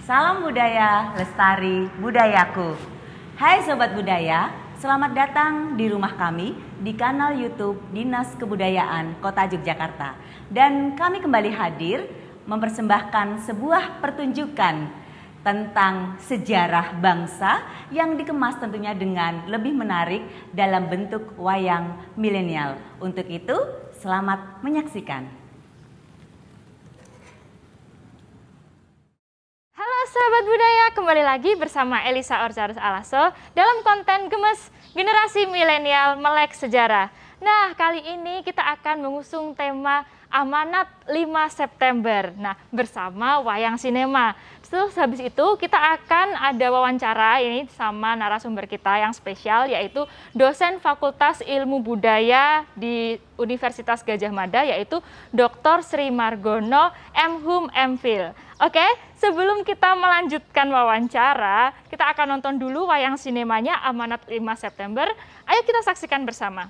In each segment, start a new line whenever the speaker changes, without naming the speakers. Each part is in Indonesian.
Salam budaya, lestari budayaku. Hai Sobat Budaya, selamat datang di rumah kami di kanal YouTube Dinas Kebudayaan Kota Yogyakarta. Dan kami kembali hadir mempersembahkan sebuah pertunjukan tentang sejarah bangsa yang dikemas tentunya dengan lebih menarik dalam bentuk wayang milenial. Untuk itu, selamat menyaksikan.
Halo sahabat budaya, kembali lagi bersama Elisa Orcarus Alaso dalam konten Gemes Generasi Milenial Melek Sejarah. Nah, kali ini kita akan mengusung tema Amanat 5 September. Nah, bersama Wayang Sinema. Terus habis itu kita akan ada wawancara ini sama narasumber kita yang spesial, yaitu dosen Fakultas Ilmu Budaya di Universitas Gadjah Mada, yaitu Dr. Sri Margono M.Hum M.Phil. Oke, sebelum kita melanjutkan wawancara, kita akan nonton dulu wayang sinemanya Amanat 5 September. Ayo kita saksikan bersama.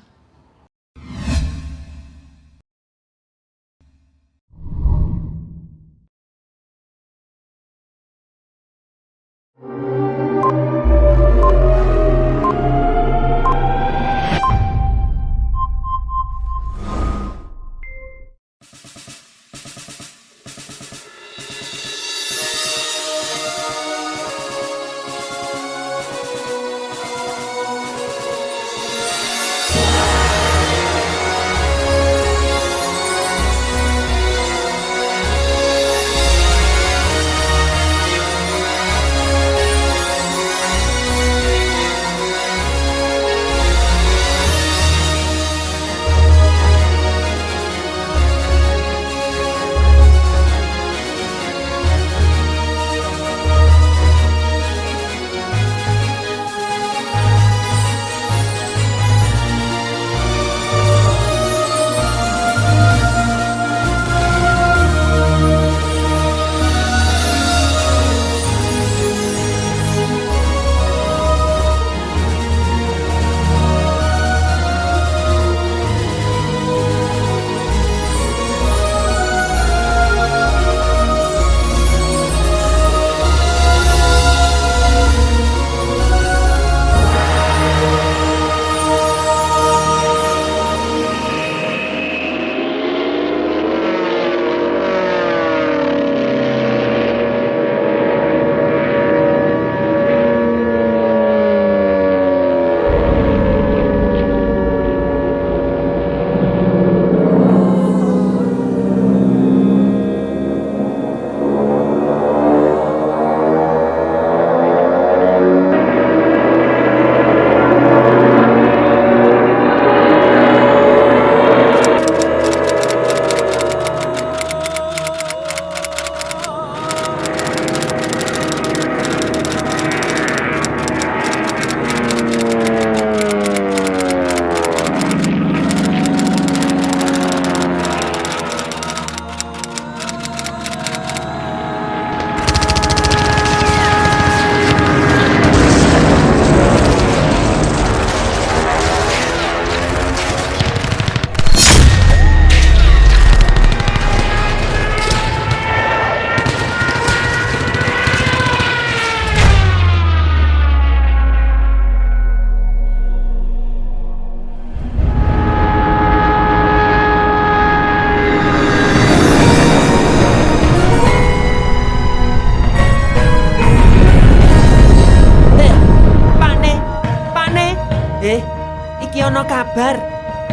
Kabar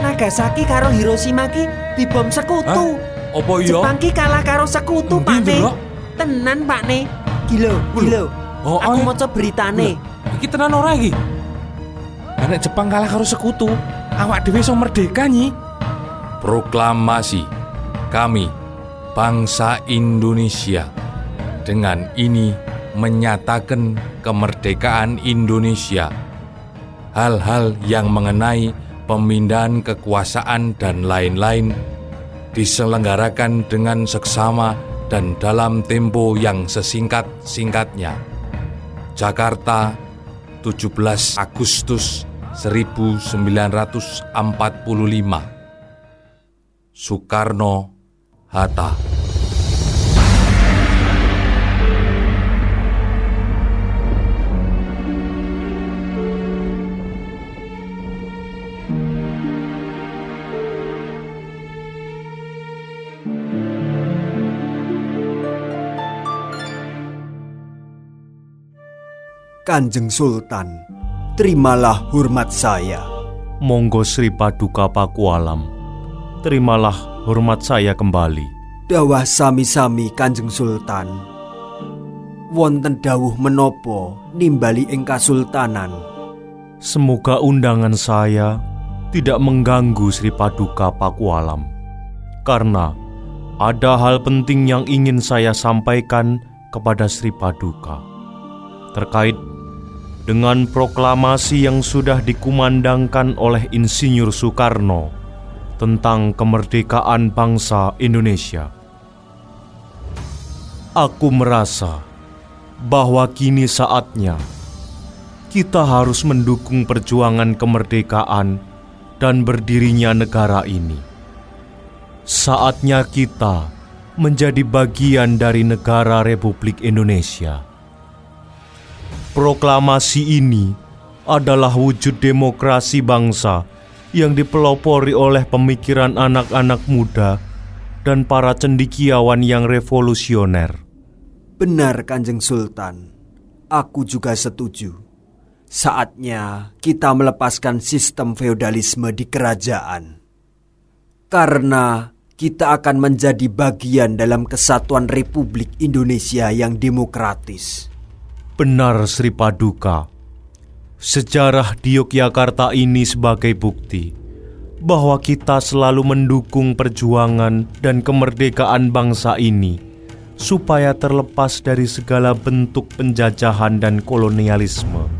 Nagasaki karo Hiroshima ki dibom sekutu.
Apa iya?
Jepang ki kalah karo sekutu, Pak Ne. Tenan, Pak Ne. Gila.
Oh,
aku maca beritane.
Iki tenan ora iki? Nek Jepang kalah karo sekutu, awak dhewe iso merdeka nyi. Proklamasi kami bangsa Indonesia dengan ini menyatakan kemerdekaan Indonesia. Hal-hal yang mengenai pemindahan kekuasaan dan lain-lain diselenggarakan dengan seksama dan dalam tempo yang sesingkat-singkatnya. Jakarta, 17 Agustus 1945. Soekarno-Hatta.
Kanjeng Sultan, terimalah hormat saya.
Monggo Sri Paduka Pakualam, terimalah hormat saya kembali.
Dawah sami-sami Kanjeng Sultan. Wonten dawuh menopo nimbali ing kasultanan?
Semoga undangan saya tidak mengganggu Sri Paduka Pakualam, karena ada hal penting yang ingin saya sampaikan kepada Sri Paduka terkait dengan proklamasi yang sudah dikumandangkan oleh Insinyur Soekarno tentang kemerdekaan bangsa Indonesia. Aku merasa bahwa kini saatnya kita harus mendukung perjuangan kemerdekaan dan berdirinya negara ini. Saatnya kita menjadi bagian dari negara Republik Indonesia. Proklamasi ini adalah wujud demokrasi bangsa yang dipelopori oleh pemikiran anak-anak muda dan para cendekiawan yang revolusioner.
Benar Kanjeng Sultan, aku juga setuju. Saatnya kita melepaskan sistem feodalisme di kerajaan. Karena kita akan menjadi bagian dalam kesatuan Republik Indonesia yang demokratis.
Benar Sri Paduka. Sejarah di Yogyakarta ini sebagai bukti bahwa kita selalu mendukung perjuangan dan kemerdekaan bangsa ini supaya terlepas dari segala bentuk penjajahan dan kolonialisme.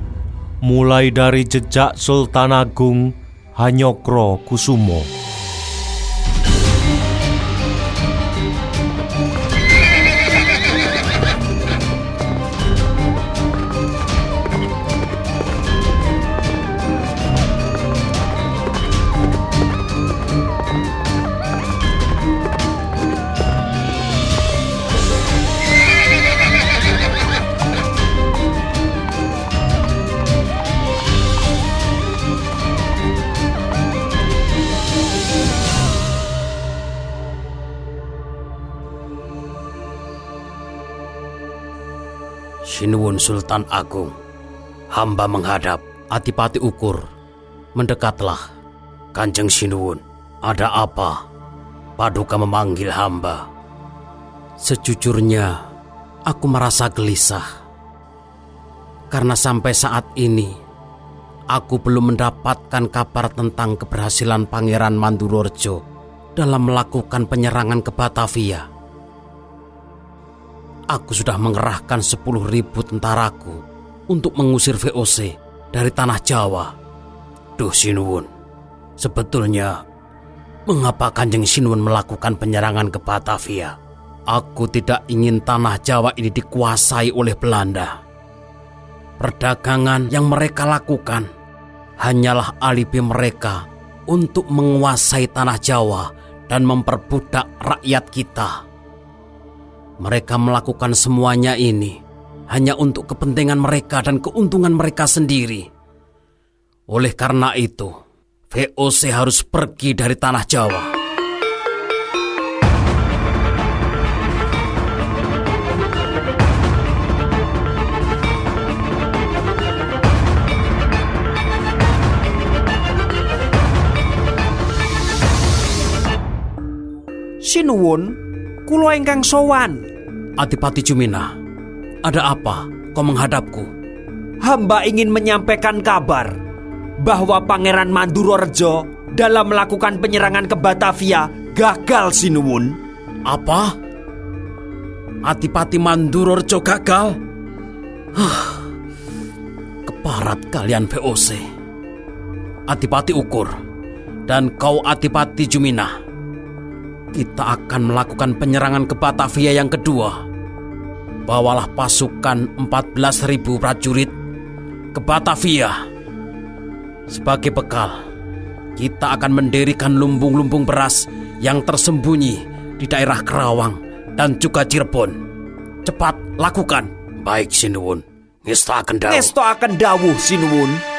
Mulai dari jejak Sultan Agung Hanyokro Kusumo.
Sinuwun Sultan Agung, hamba menghadap Adipati Ukur. Mendekatlah. Kanjeng Sinuwun, ada apa? Paduka memanggil hamba. Sejujurnya, aku merasa gelisah. Karena sampai saat ini, aku belum mendapatkan kabar tentang keberhasilan Pangeran Mandurorjo dalam melakukan penyerangan ke Batavia. Aku sudah mengerahkan 10.000 tentaraku untuk mengusir VOC dari tanah Jawa. Duh Sinuwun, sebetulnya mengapa Kanjeng Sinuwun melakukan penyerangan ke Batavia? Aku tidak ingin tanah Jawa ini dikuasai oleh Belanda. Perdagangan yang mereka lakukan hanyalah alibi mereka untuk menguasai tanah Jawa dan memperbudak rakyat kita. Mereka melakukan semuanya ini hanya untuk kepentingan mereka dan keuntungan mereka sendiri. Oleh karena itu, VOC harus pergi dari tanah Jawa.
Sinuwun, kula ingkang sowan.
Adipati Jumina, ada apa kau menghadapku?
Hamba ingin menyampaikan kabar bahwa Pangeran Mandurorjo dalam melakukan penyerangan ke Batavia gagal, Sinuwun.
Apa? Adipati Mandurorjo gagal? Keparat kalian VOC. Adipati Ukur dan kau Adipati Jumina, kita akan melakukan penyerangan ke Batavia yang kedua. Bawalah pasukan 14.000 prajurit ke Batavia. Sebagai bekal, kita akan mendirikan lumbung-lumbung beras yang tersembunyi di daerah Kerawang dan juga Cirebon. Cepat lakukan. Baik Sinuwun, ngesta akan dawuh.
Ngesta akan dawuh, Sinuwun.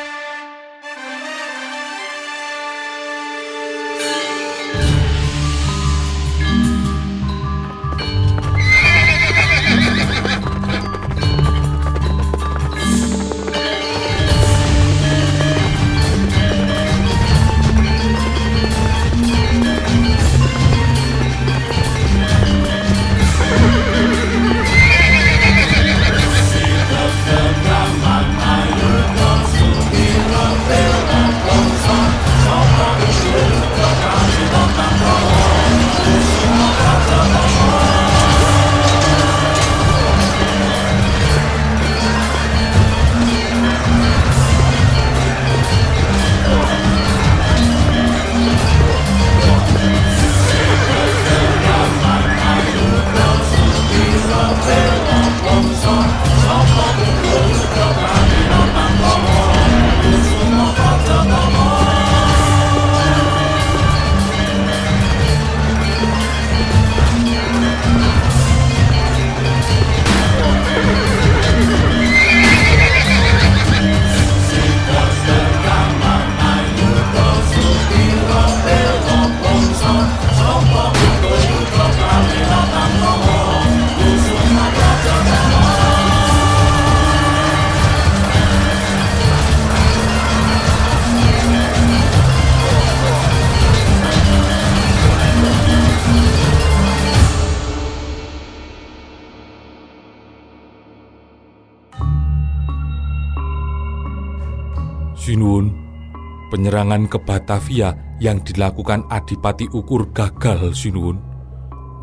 penyerangan ke Batavia yang dilakukan Adipati Ukur gagal, Sinuwun.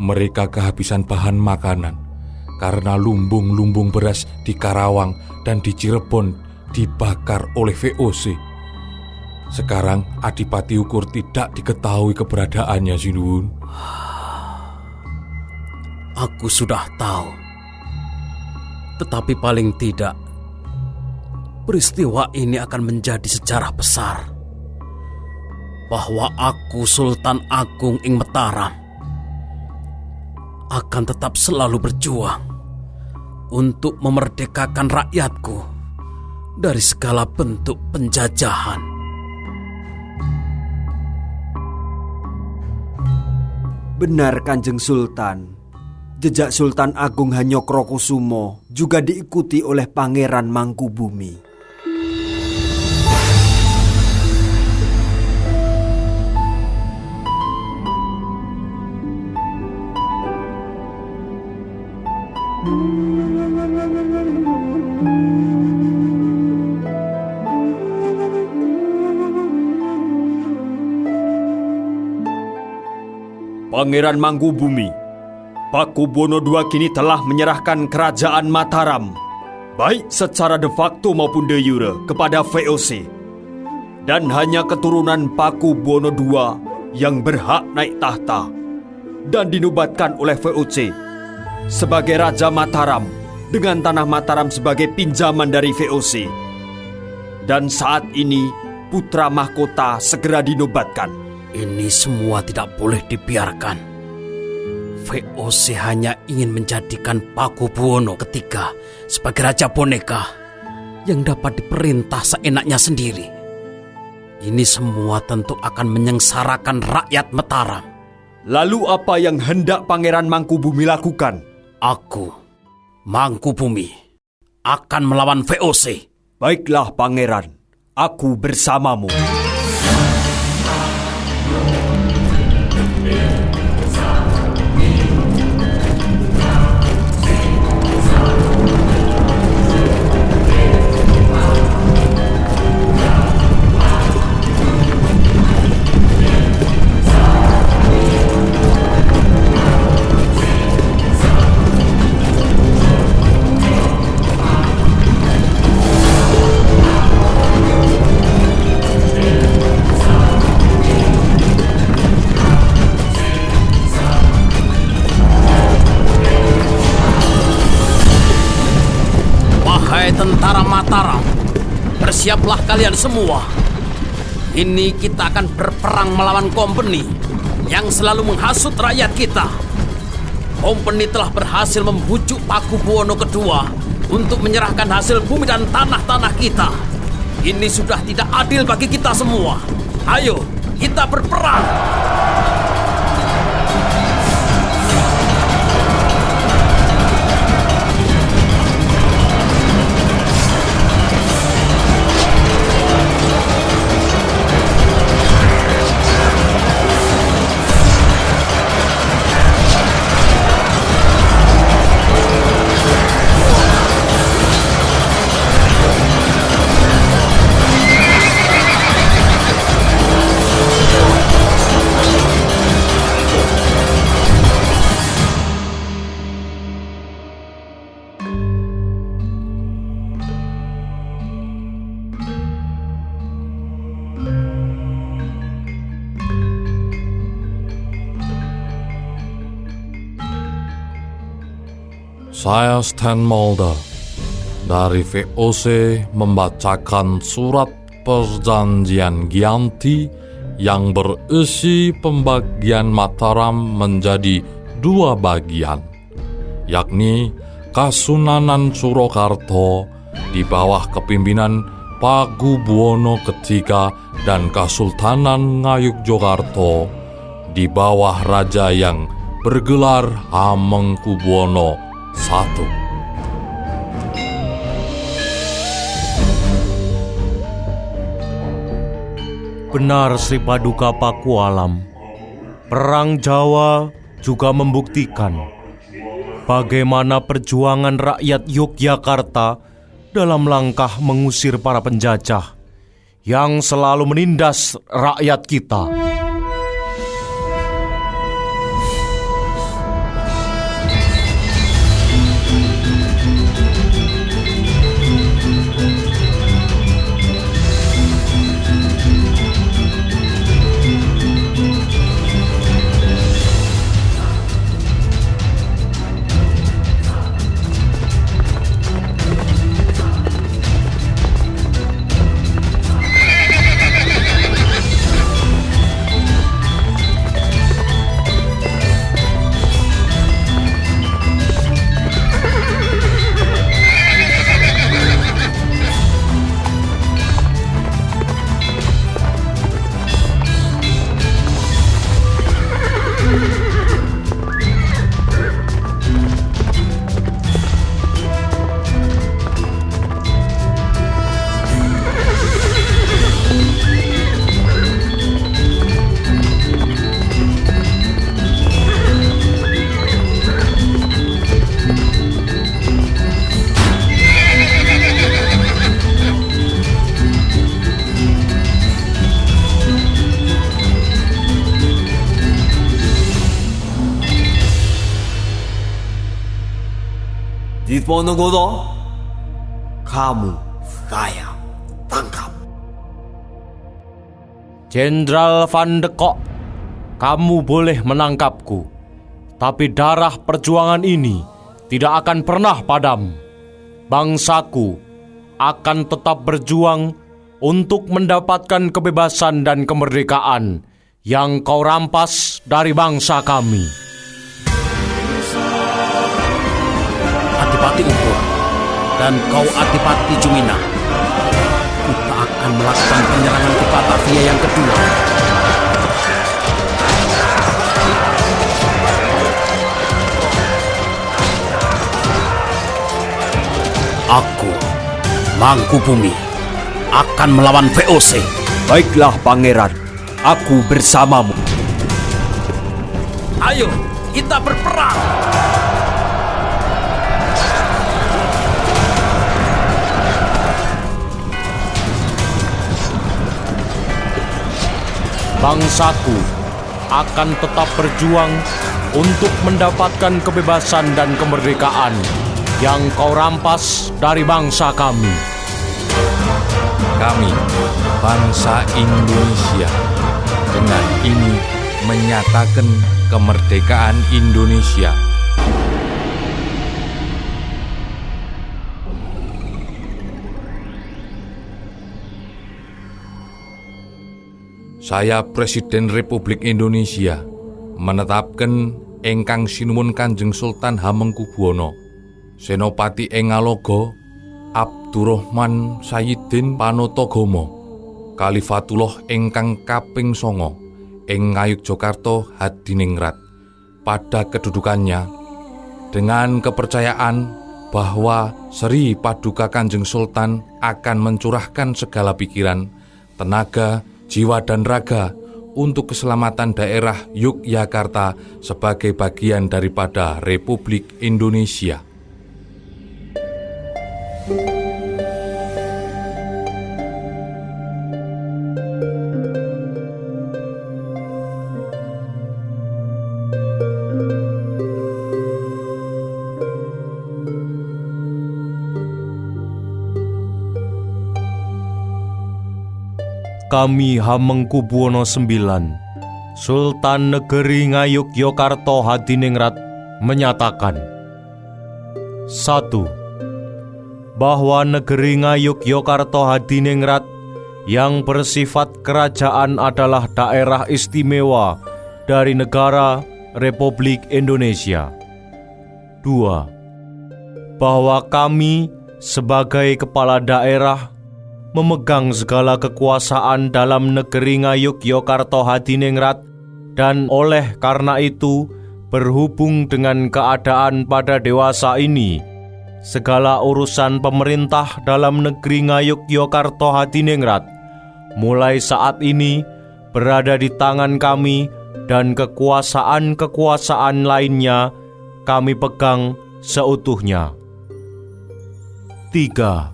Mereka kehabisan bahan makanan karena lumbung-lumbung beras di Karawang dan di Cirebon dibakar oleh VOC. Sekarang Adipati Ukur tidak diketahui keberadaannya, Sinuwun.
Aku sudah tahu. Tetapi paling tidak, peristiwa ini akan menjadi sejarah besar. Bahwa aku Sultan Agung ing Mataram akan tetap selalu berjuang untuk memerdekakan rakyatku dari segala bentuk penjajahan.
Benar Kanjeng Sultan. Jejak Sultan Agung Hanyokrokusumo juga diikuti oleh Pangeran Mangkubumi.
Pangeran Mangkubumi, Pakubuwono II kini telah menyerahkan kerajaan Mataram, baik secara de facto maupun de jure, kepada VOC. Dan hanya keturunan Pakubuwono II yang berhak naik tahta dan dinobatkan oleh VOC sebagai Raja Mataram dengan tanah Mataram sebagai pinjaman dari VOC. Dan saat ini putra mahkota segera dinobatkan.
Ini semua tidak boleh dibiarkan. VOC hanya ingin menjadikan Pakubuwono III sebagai Raja Boneka yang dapat diperintah seenaknya sendiri. Ini semua tentu akan menyengsarakan rakyat Mataram.
Lalu apa yang hendak Pangeran Mangkubumi lakukan?
Aku, Mangkubumi, akan melawan VOC.
Baiklah Pangeran, aku bersamamu.
Tentara Mataram, bersiaplah kalian semua. Ini kita akan berperang melawan Kompeni yang selalu menghasut rakyat kita. Kompeni telah berhasil membujuk Pakubuwono II untuk menyerahkan hasil bumi dan tanah-tanah kita. Ini sudah tidak adil bagi kita semua. Ayo, kita berperang.
Saya Stan Mulder dari VOC membacakan surat perjanjian Gianti yang berisi pembagian Mataram menjadi 2 bagian, yakni Kasunanan Surakarta di bawah kepimpinan Pakubuwono III dan Kasultanan Ngayogyakarta di bawah raja yang bergelar Hamengkubuwono I.
Benar Sri Paduka Pakualam, Perang Jawa juga membuktikan bagaimana perjuangan rakyat Yogyakarta dalam langkah mengusir para penjajah yang selalu menindas rakyat kita.
Diponegoro, kamu saya tangkap.
Jenderal Van de Kok, kamu boleh menangkapku, tapi darah perjuangan ini tidak akan pernah padam. Bangsaku akan tetap berjuang untuk mendapatkan kebebasan dan kemerdekaan yang kau rampas dari bangsa kami.
Adipati Ukur dan kau Adipati Jumina, kita akan melakukan penyerangan ke Batavia yang kedua. Aku, Mangkubumi, akan melawan VOC.
Baiklah pangeran, aku bersamamu.
Ayo, kita berperang!
Bangsaku akan tetap berjuang untuk mendapatkan kebebasan dan kemerdekaan yang kau rampas dari bangsa kami.
Kami, bangsa Indonesia, dengan ini menyatakan kemerdekaan Indonesia. Saya Presiden Republik Indonesia menetapkan ingkang sinuwun Kanjeng Sultan Hamengkubuwana Senopati ing Ngaloga Abdurrahman Sayyidin Panotagama Khalifatullah ingkang kaping 9 ing Ngayogyakarta Hadiningrat pada kedudukannya, dengan kepercayaan bahwa Sri Paduka Kanjeng Sultan akan mencurahkan segala pikiran, tenaga, jiwa dan raga untuk keselamatan daerah Yogyakarta sebagai bagian daripada Republik Indonesia.
Kami Hamengkubuwana IX, Sultan Negeri Ngayogyakarta Hadiningrat menyatakan: 1. Bahwa negeri Ngayogyakarta Hadiningrat yang bersifat kerajaan adalah daerah istimewa dari negara Republik Indonesia. 2. Bahwa kami sebagai kepala daerah memegang segala kekuasaan dalam negeri Ngayogyakarta Hadiningrat, dan oleh karena itu berhubung dengan keadaan pada dewasa ini, segala urusan pemerintah dalam negeri Ngayogyakarta Hadiningrat mulai saat ini berada di tangan kami, dan kekuasaan-kekuasaan lainnya kami pegang seutuhnya. 3.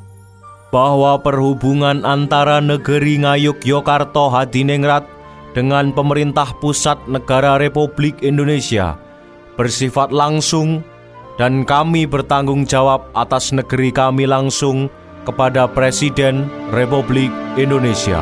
bahwa perhubungan antara negeri Ngayogyakarta Hadiningrat dengan pemerintah pusat Negara Republik Indonesia bersifat langsung dan kami bertanggung jawab atas negeri kami langsung kepada Presiden Republik Indonesia.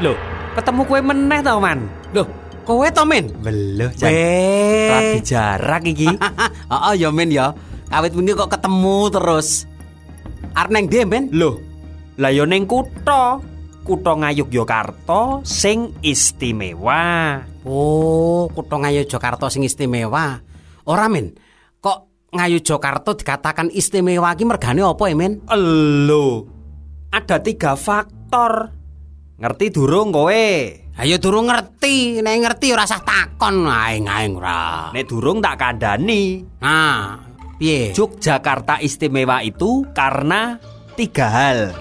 Loh, ketemu kue meneh tau man.
Loh, kowe to men?
Beluh Jan.
Weh.
Lagi jarak iki.
Heeh ya men ya. Kawit wingi kok ketemu terus. Arep nang ndi men?
Loh, lah yo ning kutha Ngayogyakarta sing istimewa.
Oh, kutha Ngayogyakarta sing istimewa. Ora men. Kok Ngayogyakarta dikatakan istimewa iki mergane apa ya men?
Elo. Ada 3 faktor. Ngerti durung kowe?
Ayo durung ngerti, nek ngerti ora usah takon aing-aing ora.
Nek durung tak kandhani.
Nah, piye?
Yogyakarta istimewa itu karena 3 hal.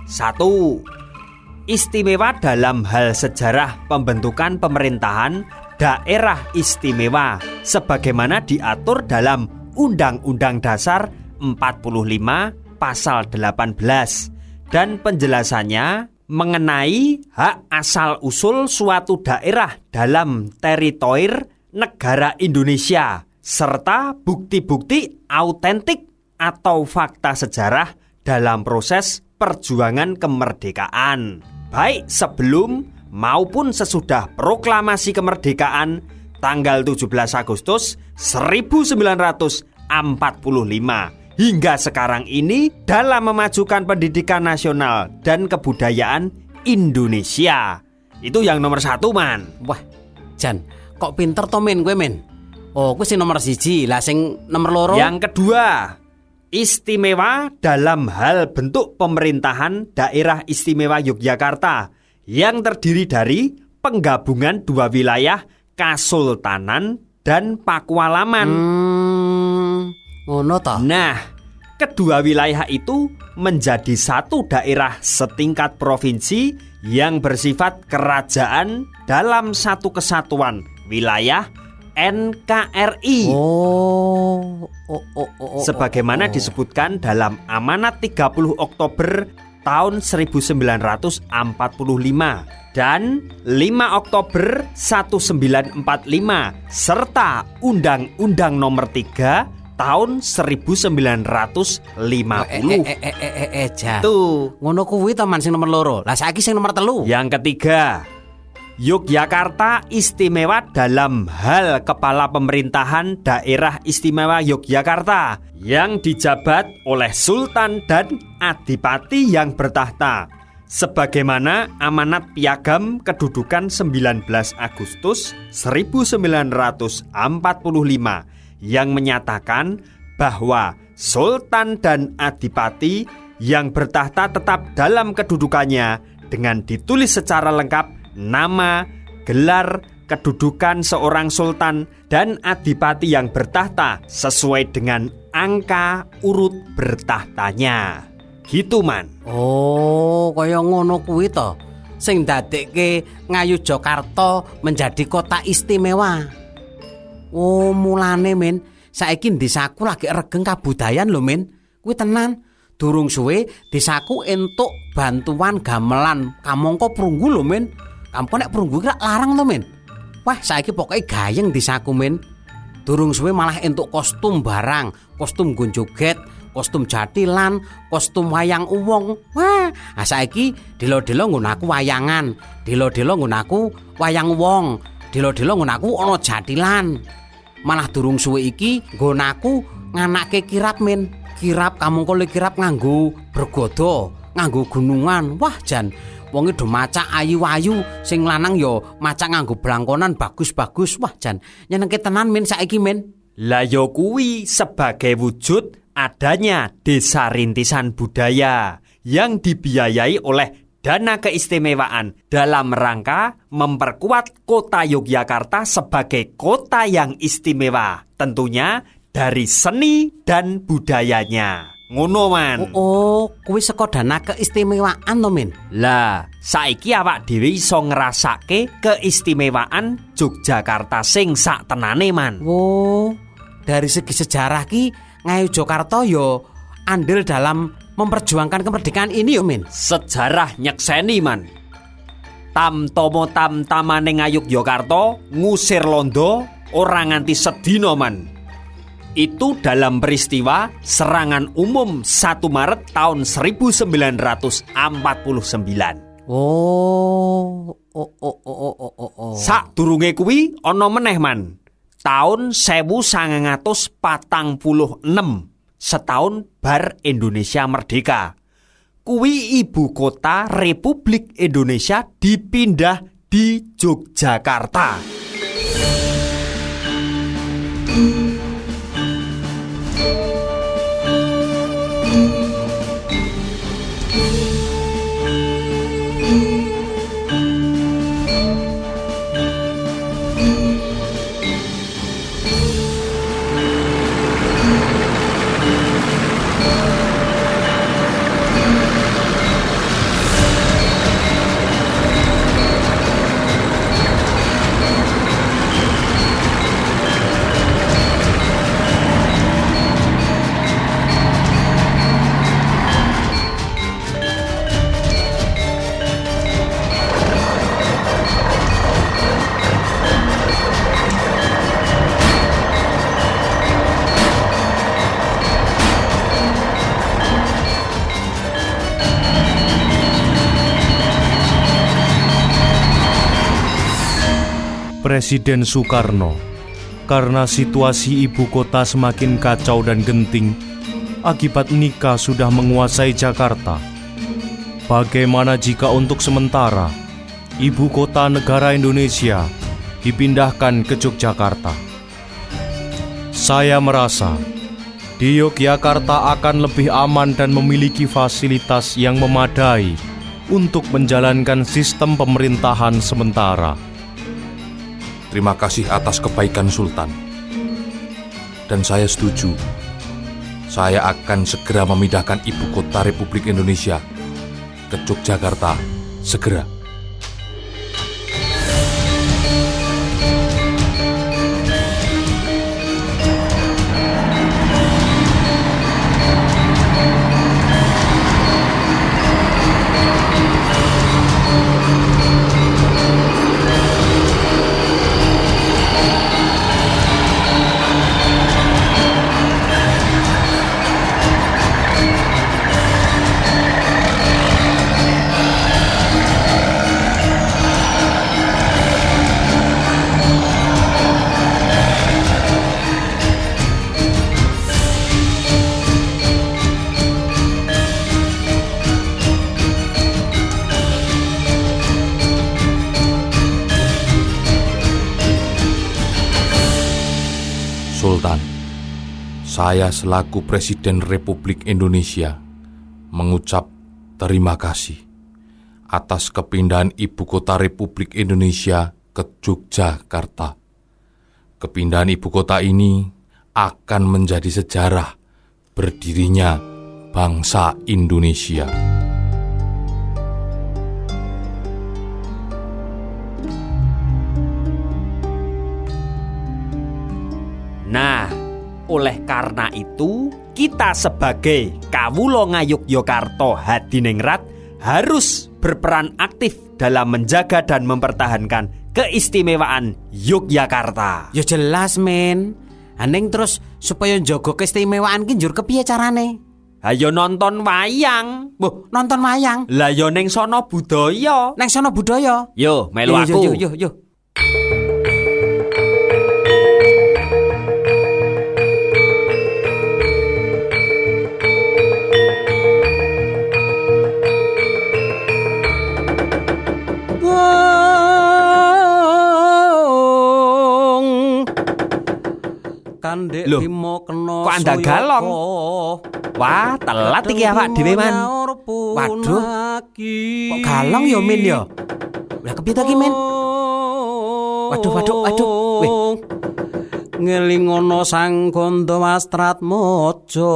1. Istimewa dalam hal sejarah pembentukan pemerintahan daerah istimewa sebagaimana diatur dalam Undang-Undang Dasar 45 Pasal 18 dan penjelasannya mengenai hak asal-usul suatu daerah dalam teritori negara Indonesia serta bukti-bukti autentik atau fakta sejarah dalam proses perjuangan kemerdekaan baik sebelum maupun sesudah proklamasi kemerdekaan tanggal 17 Agustus 1945 hingga sekarang ini dalam memajukan pendidikan nasional dan kebudayaan Indonesia. Itu yang nomor 1 man.
Wah, Jan, kok pinter to men gue men? Oh, gue sing nomor 1, lah sing nomor 2.
Yang kedua, istimewa dalam hal bentuk pemerintahan daerah istimewa Yogyakarta yang terdiri dari penggabungan 2 wilayah Kasultanan dan Pakualaman.
Ngono toh?
Nah, kedua wilayah itu menjadi satu daerah setingkat provinsi yang bersifat kerajaan dalam satu kesatuan wilayah NKRI. Sebagaimana disebutkan dalam Amanat 30 Oktober tahun 1945 dan 5 Oktober 1945 serta Undang-Undang Nomor 3 tahun 1950.
Jan.
Tuh.
Ngono kuwi teman sing nomor 2. Lah saiki sing nomor 3.
Yang ketiga, Yogyakarta istimewa dalam hal kepala pemerintahan daerah istimewa Yogyakarta yang dijabat oleh Sultan dan Adipati yang bertahta sebagaimana Amanat Piagam Kedudukan 19 Agustus 1945 yang menyatakan bahwa Sultan dan Adipati yang bertahta tetap dalam kedudukannya dengan ditulis secara lengkap nama, gelar, kedudukan seorang sultan dan adipati yang bertahta sesuai dengan angka urut bertahtanya. Gitu man.
Oh, kaya ngono kuwi to. Sing dadekke Ngayogyakarta menjadi kota istimewa. Oh, mulane men, saiki desaku lagi regeng kabudayan lho men. Kuwi tenan. Durung suwe desaku entuk bantuan gamelan kamangka prunggu lho men. Kamu nek prunggu kira larang to men. Wah, saiki pokoke gayeng desaku men. Durung suwe malah entuk kostum barang, kostum gonjoget, kostum jatilan, kostum wayang uwong. Wah, saiki dilo-dilo nggon aku wayangan, dilo-dilo nggon aku wayang wong, dilo-dilo nggon aku ana jatilan. Malah durung suwe iki nggon aku nganake kirap men. Kirap kamangka kirap nganggo bergodo, nganggo gunungan. Wah, jan wonge do macak ayu-ayu, sing lanang yo macak nganggo blangkonan bagus-bagus. Wah, jan nyenengke tenan men saiki men.
Lah yo kuwi sebagai wujud adanya Desa Rintisan Budaya yang dibiayai oleh dana keistimewaan dalam rangka memperkuat kota Yogyakarta sebagai kota yang istimewa, tentunya dari seni dan budayanya. Ngono man.
Oh, kuwi saka dana keistimewaan to, Min.
Lah, saiki awak dhewe iso ngrasake keistimewaan Yogyakarta sing sak tenane man.
Oh, dari segi sejarah ki Ngayogyakarta yo andil dalam memperjuangkan kemerdekaan ini yo, Min.
Sejarah nyekseni man. Tamtama tamtamane Ngayogyakarta ngusir Londo ora nganti sedina man. Itu dalam peristiwa serangan umum 1 Maret tahun 1949.
Oh.
Sadurunge kuwi ana meneh man. Tahun 1946, setahun bar Indonesia merdeka. Kuwi ibu kota Republik Indonesia dipindah di Yogyakarta.
Presiden Soekarno, karena situasi ibu kota semakin kacau dan genting akibat nikah sudah menguasai Jakarta. Bagaimana jika untuk sementara ibu kota negara Indonesia dipindahkan ke Yogyakarta? Saya merasa di Yogyakarta akan lebih aman dan memiliki fasilitas yang memadai untuk menjalankan sistem pemerintahan sementara.
Terima kasih atas kebaikan Sultan. Dan saya setuju. Saya akan segera memindahkan ibu kota Republik Indonesia ke Yogyakarta. Segera. Sultan, saya selaku Presiden Republik Indonesia mengucap terima kasih atas kepindahan ibu kota Republik Indonesia ke Yogyakarta. Kepindahan ibu kota ini akan menjadi sejarah berdirinya bangsa Indonesia.
Nah, oleh karena itu, kita sebagai kawula Ngayogyakarta Hadiningrat harus berperan aktif dalam menjaga dan mempertahankan keistimewaan Yogyakarta.
Ya jelas, men. Aning terus supaya njaga keistimewaan ki njur kepiye carane?
Ayo nonton wayang.
Mbah, nonton wayang.
Lah yo ning sono budaya.
Neng sono budaya.
Yo, melu aku.
Yo.
Loh, kok Anda galong? Wah, telat iki awak dhewe, Man. Waduh. Kok galong ya, Min ya? Lah kepiye to ki, Min? Waduh. Weh.
Ngelingono sang gondo mastrat mojo.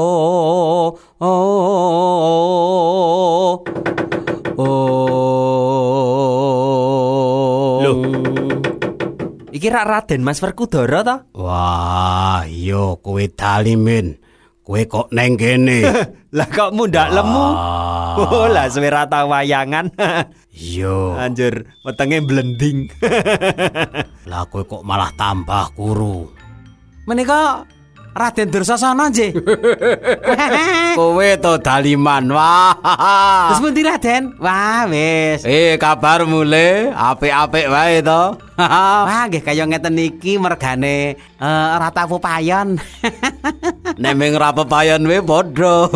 Loh. Iki rak Raden Mas Werkudara to?
Wah, iya kowe dali, Min. Kowe kok neng kene?
Lah kok mundak lemu? Oh, lah suwe ra tau wayangan.
Iya.
Anjir, wetenge blending.
Lah kowe kok malah tambah kuru. Menika Raden Dursasana nggih. Kowe to daliman. Wah.
Terus pundi Raden? Wah, wis.
Kabar mule apik-apik wae to.
Wah, nggih kaya ngeten iki mergane rata pepayon.
Nek ming ra pepayon we padha.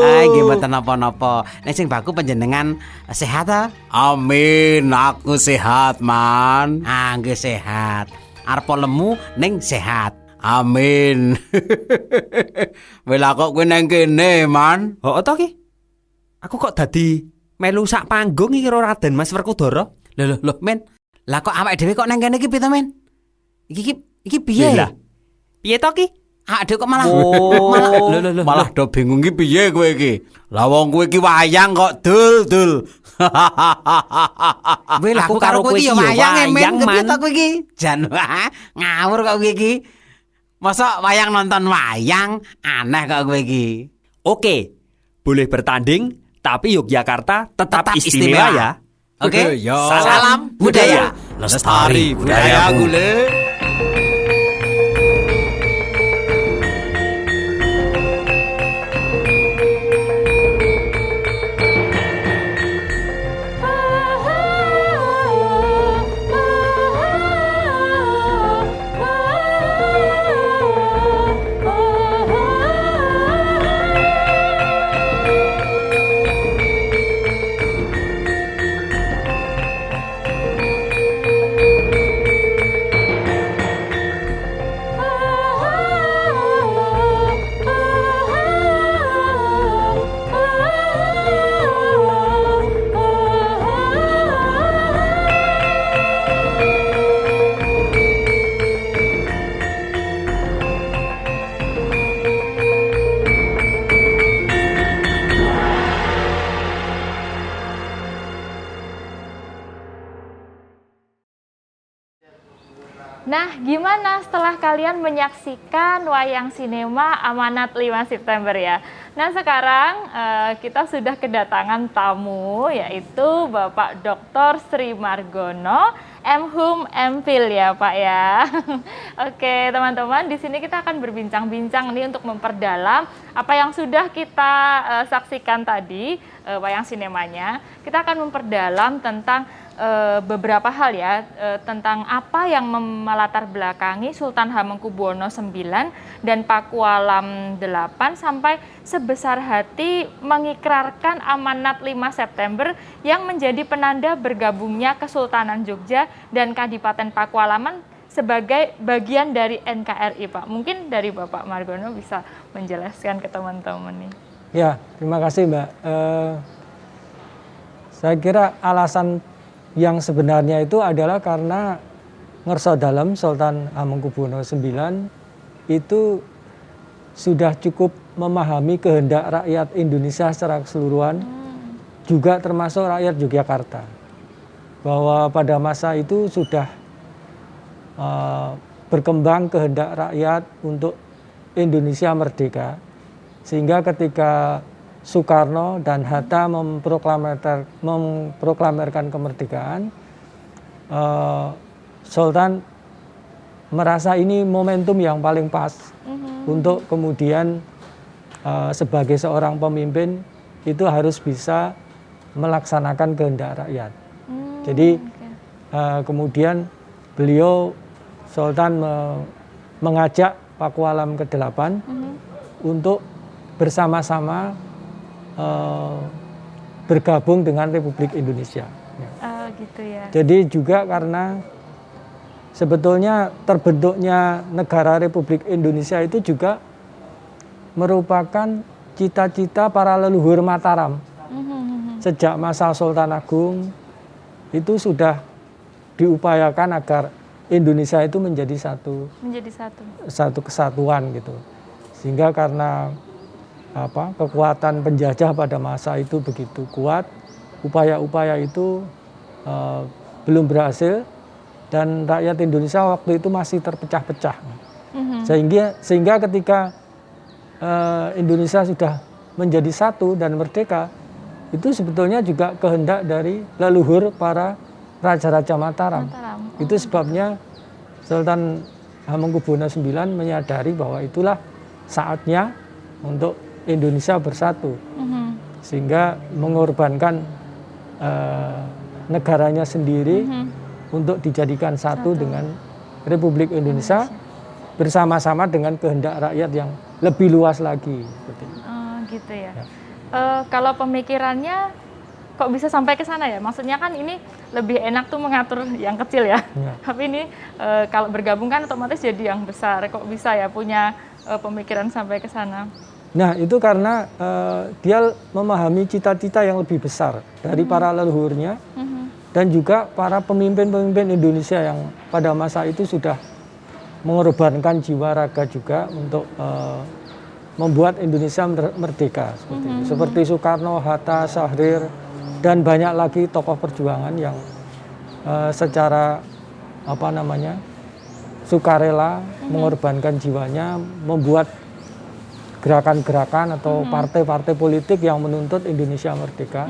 Ah, nggih mboten napa-napa. Nek sing baku panjenengan sehat ta?
Amin, aku sehat, Man.
Ah, nggih sehat. Arep lemu ning sehat.
Amin. Wela kok kowe nang kene, Man?
Oh, to ki? Aku kok dadi melu sak panggung iki karo Raden Mas Werkudara. Lho, Men. Lah kok awake dhewe kok nang kene iki piye to, Men? Iki piye? Lah. Piye to ki? Awake dhewe kok malah
malah do bingung iki piye kowe iki? Lah wong kowe iki wayang kok dul.
Weh, aku karo kowe iki ya wayang, Men. Kepiye to kowe iki? Jan ngawur kok kowe iki. Masa wayang nonton wayang, aneh kok kowe iki. Oke, boleh bertanding, tapi Yogyakarta tetap istimewa ya. Oke, salam budaya.
Lestari budaya gule.
Nah, gimana setelah kalian menyaksikan wayang sinema Amanat 5 September ya? Nah, sekarang kita sudah kedatangan tamu, yaitu Bapak Dr. Sri Margono, M.Hum M.Phil ya Pak ya. Oke teman-teman, di sini kita akan berbincang-bincang nih untuk memperdalam apa yang sudah kita saksikan tadi, wayang sinemanya. Kita akan memperdalam tentang beberapa hal ya, tentang apa yang melatar belakangi Sultan Hamengkubuwono IX dan Pakualam VIII sampai sebesar hati mengikrarkan Amanat 5 September yang menjadi penanda bergabungnya Kesultanan Jogja dan Kadipaten Pakualaman sebagai bagian dari NKRI Pak. Mungkin dari Bapak Margono bisa menjelaskan ke teman-teman nih.
Ya, terima kasih Mbak. Saya kira alasan yang sebenarnya itu adalah karena ngerso dalem Sultan Hamengkubuwono IX itu sudah cukup memahami kehendak rakyat Indonesia secara keseluruhan, juga termasuk rakyat Yogyakarta, bahwa pada masa itu sudah berkembang kehendak rakyat untuk Indonesia merdeka, sehingga ketika Soekarno dan Hatta memproklamirkan kemerdekaan, Sultan merasa ini momentum yang paling pas untuk kemudian sebagai seorang pemimpin itu harus bisa melaksanakan kehendak rakyat. Jadi kemudian beliau Sultan mengajak Pakualam ke-8 untuk bersama-sama bergabung dengan Republik Indonesia.
Oh, gitu ya.
Jadi juga karena sebetulnya terbentuknya negara Republik Indonesia itu juga merupakan cita-cita para leluhur Mataram. Sejak masa Sultan Agung itu sudah diupayakan agar Indonesia itu menjadi satu kesatuan gitu. Sehingga karena kekuatan penjajah pada masa itu begitu kuat, upaya-upaya itu belum berhasil dan rakyat Indonesia waktu itu masih terpecah-pecah. Sehingga ketika Indonesia sudah menjadi satu dan merdeka, itu sebetulnya juga kehendak dari leluhur para raja-raja Mataram. Itu sebabnya Sultan Hamengkubuwono IX menyadari bahwa itulah saatnya untuk Indonesia bersatu, sehingga mengorbankan negaranya sendiri untuk dijadikan satu dengan Republik Indonesia bersama-sama dengan kehendak rakyat yang lebih luas lagi.
Gitu ya. Kalau pemikirannya kok bisa sampai ke sana ya? Maksudnya kan ini lebih enak tuh mengatur yang kecil ya. Tapi ini kalau bergabung kan otomatis jadi yang besar. Kok bisa ya punya pemikiran sampai ke sana?
Nah, itu karena dia memahami cita-cita yang lebih besar dari para leluhurnya dan juga para pemimpin-pemimpin Indonesia yang pada masa itu sudah mengorbankan jiwa raga juga untuk membuat Indonesia merdeka seperti itu. Seperti Soekarno, Hatta, Syahrir, dan banyak lagi tokoh perjuangan yang secara sukarela mengorbankan jiwanya, membuat gerakan-gerakan atau partai-partai politik yang menuntut Indonesia merdeka.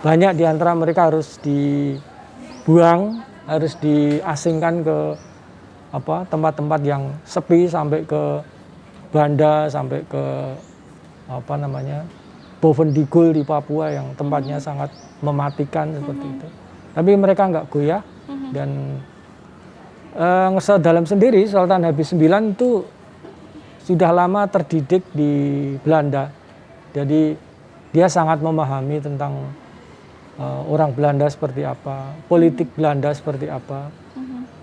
Banyak di antara mereka harus dibuang, harus diasingkan ke tempat-tempat yang sepi, sampai ke Banda, sampai ke Bovendigul di Papua yang tempatnya sangat mematikan seperti itu. Tapi mereka nggak goyah dan dalam sendiri Sultan Habib IX itu sudah lama terdidik di Belanda. Jadi dia sangat memahami tentang orang Belanda seperti apa, politik Belanda seperti apa.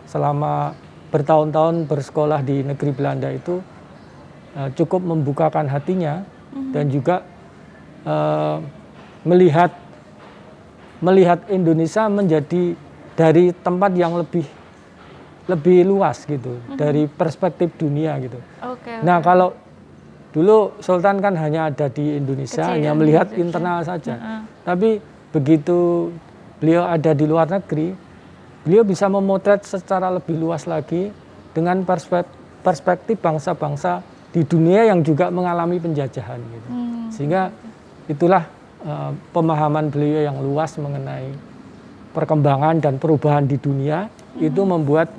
Selama bertahun-tahun bersekolah di negeri Belanda itu cukup membukakan hatinya dan juga melihat Indonesia menjadi dari tempat yang lebih luas gitu, dari perspektif dunia gitu. Nah, kalau dulu Sultan kan hanya ada di Indonesia, hanya melihat internal saja. Tapi begitu beliau ada di luar negeri, beliau bisa memotret secara lebih luas lagi dengan perspektif bangsa-bangsa di dunia yang juga mengalami penjajahan gitu. Sehingga itulah pemahaman beliau yang luas mengenai perkembangan dan perubahan di dunia. Itu membuat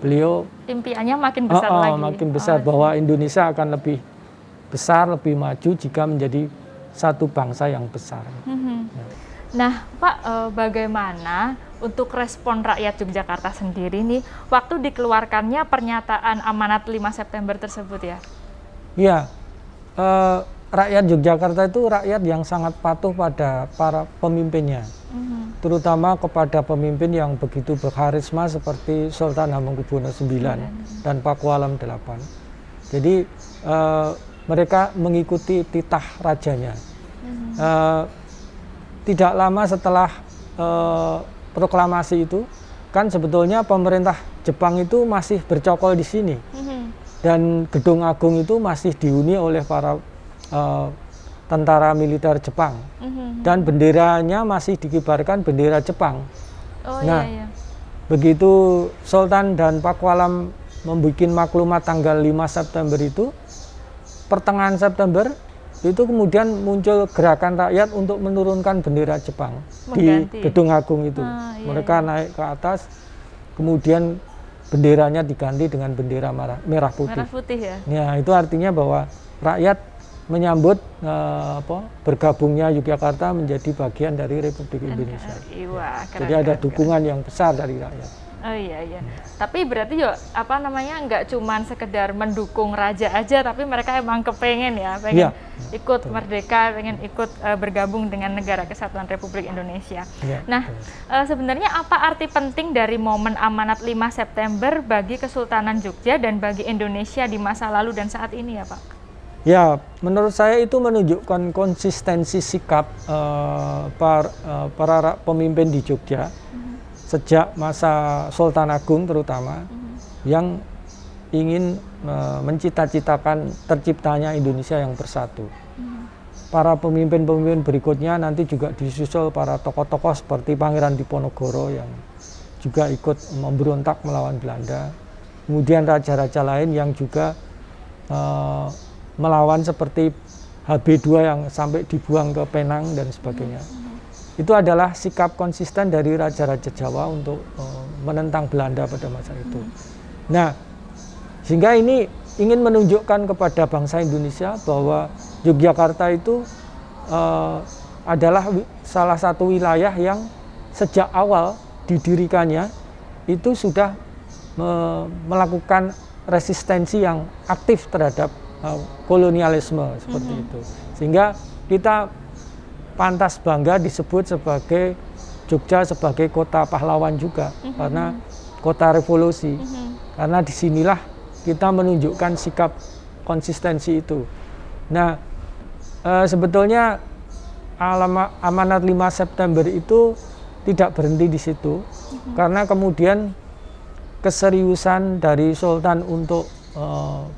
beliau
impiannya makin besar lagi.
Makin besar bahwa Indonesia akan lebih besar, lebih maju jika menjadi satu bangsa yang besar.
Nah, Pak, bagaimana untuk respon rakyat Yogyakarta sendiri nih waktu dikeluarkannya pernyataan amanat 5 September tersebut ya?
Iya, rakyat Yogyakarta itu rakyat yang sangat patuh pada para pemimpinnya, terutama kepada pemimpin yang begitu berkarisma seperti Sultan Hamengkubuwono IX dan Pakualam VIII. Jadi mereka mengikuti titah rajanya. Tidak lama setelah proklamasi itu, kan sebetulnya pemerintah Jepang itu masih bercokol di sini. Dan Gedung Agung itu masih dihuni oleh para tentara militer Jepang. Dan benderanya masih dikibarkan bendera Jepang. Begitu Sultan dan Pakualam membuat maklumat tanggal 5 September itu, pertengahan September, itu kemudian muncul gerakan rakyat untuk menurunkan bendera Jepang di Gedung Agung itu. Mereka naik ke atas, kemudian benderanya diganti dengan bendera merah putih.
Merah putih ya?
Ya, itu artinya bahwa rakyat menyambut bergabungnya Yogyakarta menjadi bagian dari Republik Indonesia.
Wah, keren,
jadi ada dukungan yang besar dari rakyat.
Oh iya. Tapi berarti yo nggak cuman sekedar mendukung raja aja, tapi mereka emang pengen ikut merdeka, pengen ikut bergabung dengan Negara Kesatuan Republik Indonesia. Nah, sebenarnya apa arti penting dari momen amanat 5 September bagi Kesultanan Jogja dan bagi Indonesia di masa lalu dan saat ini ya Pak?
Ya, menurut saya itu menunjukkan konsistensi sikap para pemimpin di Jogja sejak masa Sultan Agung terutama yang ingin mencita-citakan terciptanya Indonesia yang bersatu. Para pemimpin-pemimpin berikutnya nanti juga disusul para tokoh-tokoh seperti Pangeran Diponegoro yang juga ikut memberontak melawan Belanda. Kemudian raja-raja lain yang juga melawan seperti HB2 yang sampai dibuang ke Penang dan sebagainya. Itu adalah sikap konsisten dari raja-raja Jawa untuk menentang Belanda pada masa itu. Nah, sehingga ini ingin menunjukkan kepada bangsa Indonesia bahwa Yogyakarta itu adalah salah satu wilayah yang sejak awal didirikannya itu sudah melakukan resistensi yang aktif terhadap kolonialisme seperti itu. Sehingga kita pantas bangga disebut sebagai Jogja sebagai kota pahlawan juga karena kota revolusi. Karena disinilah kita menunjukkan sikap konsistensi itu. Nah, sebetulnya amanat 5 September itu tidak berhenti di situ karena kemudian keseriusan dari Sultan untuk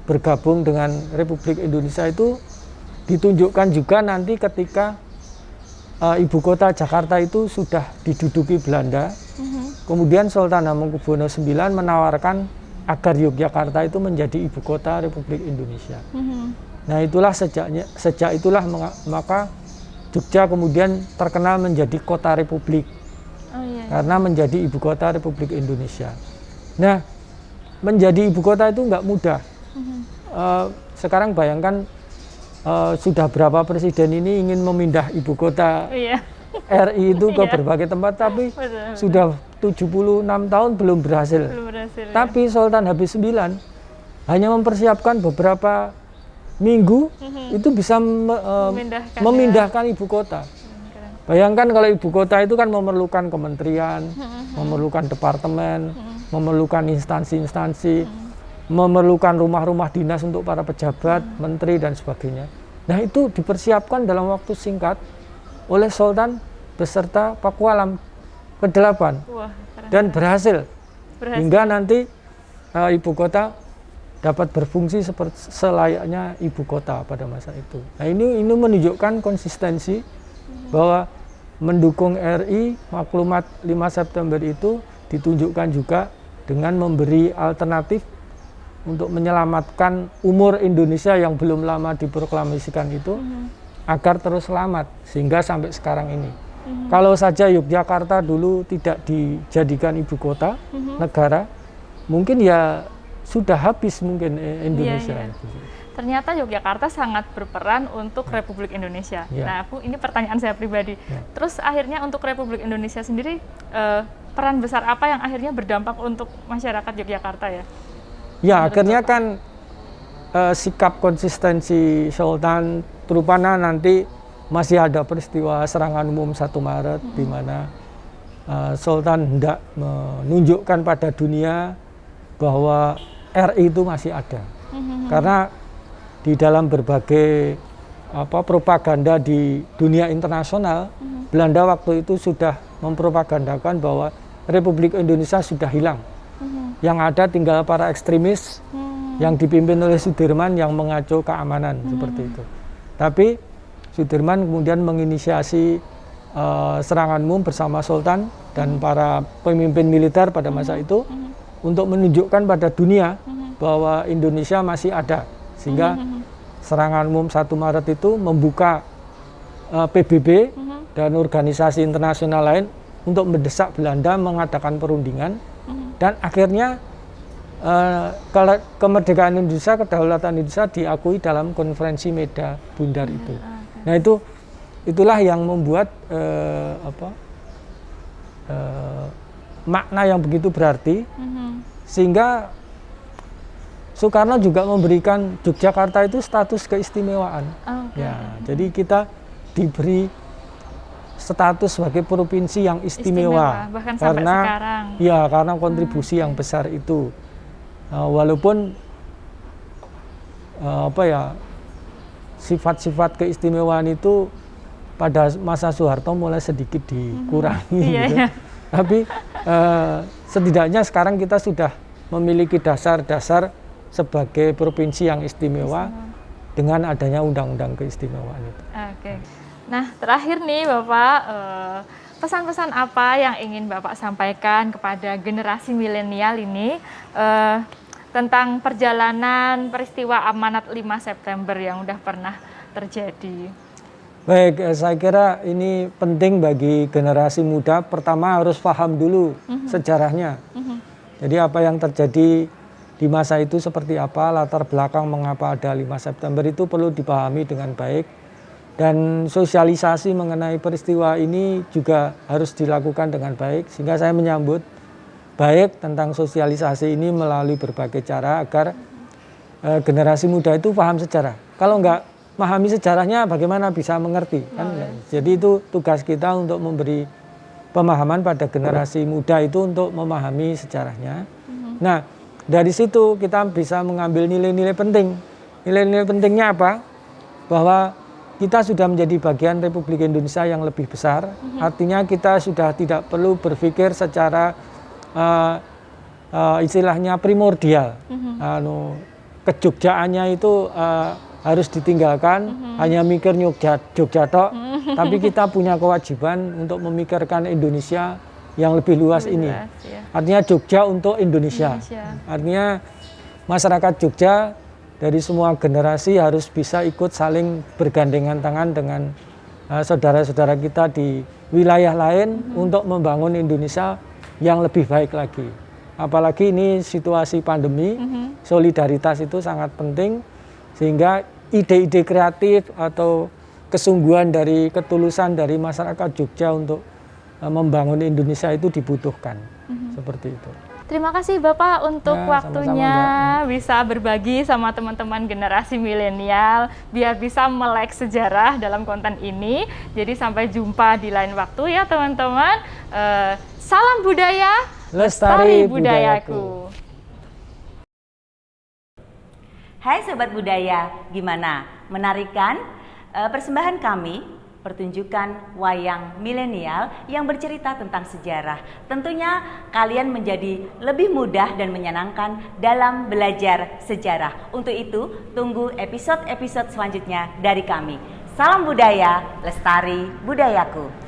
bergabung dengan Republik Indonesia itu ditunjukkan juga nanti ketika ibu kota Jakarta itu sudah diduduki Belanda. Kemudian Sultan Hamengkubuwono IX menawarkan agar Yogyakarta itu menjadi ibu kota Republik Indonesia. Nah, itulah sejak itulah maka Jogja kemudian terkenal menjadi kota republik. Karena menjadi ibu kota Republik Indonesia. Nah, menjadi ibu kota itu nggak mudah. Sekarang bayangkan sudah berapa presiden ini ingin memindah ibu kota RI itu ke berbagai tempat, tapi sudah 76 tahun belum berhasil. Tapi Sultan Habib IX hanya mempersiapkan beberapa minggu itu bisa memindahkan ibu kota. Bayangkan kalau ibu kota itu kan memerlukan kementerian, memerlukan departemen, memerlukan instansi-instansi, memerlukan rumah-rumah dinas untuk para pejabat, menteri dan sebagainya. Nah, itu dipersiapkan dalam waktu singkat oleh Sultan beserta Pakualam ke-8 dan berhasil. Hingga nanti ibu kota dapat berfungsi seperti selayaknya ibu kota pada masa itu. Nah, ini menunjukkan konsistensi bahwa mendukung RI, maklumat 5 September itu ditunjukkan juga dengan memberi alternatif untuk menyelamatkan umur Indonesia yang belum lama diproklamasikan itu agar terus selamat sehingga sampai sekarang ini. Kalau saja Yogyakarta dulu tidak dijadikan ibu kota negara, mungkin ya sudah habis mungkin Indonesia.
Ternyata Yogyakarta sangat berperan untuk Republik Indonesia. Nah, ini pertanyaan saya pribadi. Terus akhirnya untuk Republik Indonesia sendiri peran besar apa yang akhirnya berdampak untuk masyarakat Yogyakarta ya?
Ya, akhirnya kan sikap konsistensi Sultan terutama nanti masih ada peristiwa serangan umum 1 Maret di mana Sultan hendak menunjukkan pada dunia bahwa RI itu masih ada. Karena di dalam berbagai propaganda di dunia internasional, Belanda waktu itu sudah mempropagandakan bahwa Republik Indonesia sudah hilang. Yang ada tinggal para ekstremis yang dipimpin oleh Sudirman yang mengacau keamanan seperti itu. Tapi Sudirman kemudian menginisiasi serangan umum bersama Sultan dan para pemimpin militer pada masa itu untuk menunjukkan pada dunia bahwa Indonesia masih ada. Sehingga serangan umum 1 Maret itu membuka PBB dan organisasi internasional lain untuk mendesak Belanda mengadakan perundingan dan akhirnya kemerdekaan Indonesia, kedaulatan Indonesia diakui dalam konferensi Medan Bundar itu. Nah, itulah yang membuat makna yang begitu berarti, sehingga Soekarno juga memberikan Yogyakarta itu status keistimewaan. Ya, jadi kita diberi status sebagai provinsi yang istimewa,
bahkan
karena
sampai sekarang.
Ya, karena kontribusi yang besar itu. Walaupun sifat-sifat keistimewaan itu pada masa Soeharto mulai sedikit dikurangi, gitu. Tapi setidaknya sekarang kita sudah memiliki dasar-dasar sebagai provinsi yang istimewa dengan adanya undang-undang keistimewaan itu.
Oke. Nah, terakhir nih Bapak, pesan-pesan apa yang ingin Bapak sampaikan kepada generasi milenial ini tentang perjalanan peristiwa Amanat 5 September yang udah pernah terjadi?
Baik, saya kira ini penting bagi generasi muda. Pertama harus paham dulu sejarahnya. Jadi apa yang terjadi di masa itu seperti apa, latar belakang mengapa ada 5 September itu perlu dipahami dengan baik. Dan sosialisasi mengenai peristiwa ini juga harus dilakukan dengan baik. Sehingga saya menyambut baik tentang sosialisasi ini melalui berbagai cara agar generasi muda itu paham sejarah. Kalau enggak memahami sejarahnya bagaimana bisa mengerti kan? Jadi itu tugas kita untuk memberi pemahaman pada generasi muda itu untuk memahami sejarahnya. Nah, dari situ kita bisa mengambil nilai-nilai penting. Nilai-nilai pentingnya apa? Bahwa kita sudah menjadi bagian Republik Indonesia yang lebih besar. Artinya kita sudah tidak perlu berpikir secara istilahnya primordial. Kejogjaannya itu harus ditinggalkan, hanya mikir Jogja tok. Tapi kita punya kewajiban untuk memikirkan Indonesia yang lebih luas ini. Artinya Jogja untuk Indonesia. Artinya masyarakat Jogja dari semua generasi harus bisa ikut saling bergandengan tangan dengan saudara-saudara kita di wilayah lain untuk membangun Indonesia yang lebih baik lagi. Apalagi ini situasi pandemi, solidaritas itu sangat penting, sehingga ide-ide kreatif atau kesungguhan dari ketulusan dari masyarakat Jogja untuk membangun Indonesia itu dibutuhkan. Seperti itu.
Terima kasih Bapak untuk waktunya,
sama-sama,
bisa berbagi sama teman-teman generasi milenial biar bisa melek sejarah dalam konten ini. Jadi sampai jumpa di lain waktu ya teman-teman. Salam budaya, lestari budayaku.
Hai Sobat Budaya, gimana? Menarik kan? Persembahan kami, pertunjukan wayang milenial yang bercerita tentang sejarah. Tentunya kalian menjadi lebih mudah dan menyenangkan dalam belajar sejarah. Untuk itu, tunggu episode-episode selanjutnya dari kami. Salam budaya, lestari budayaku.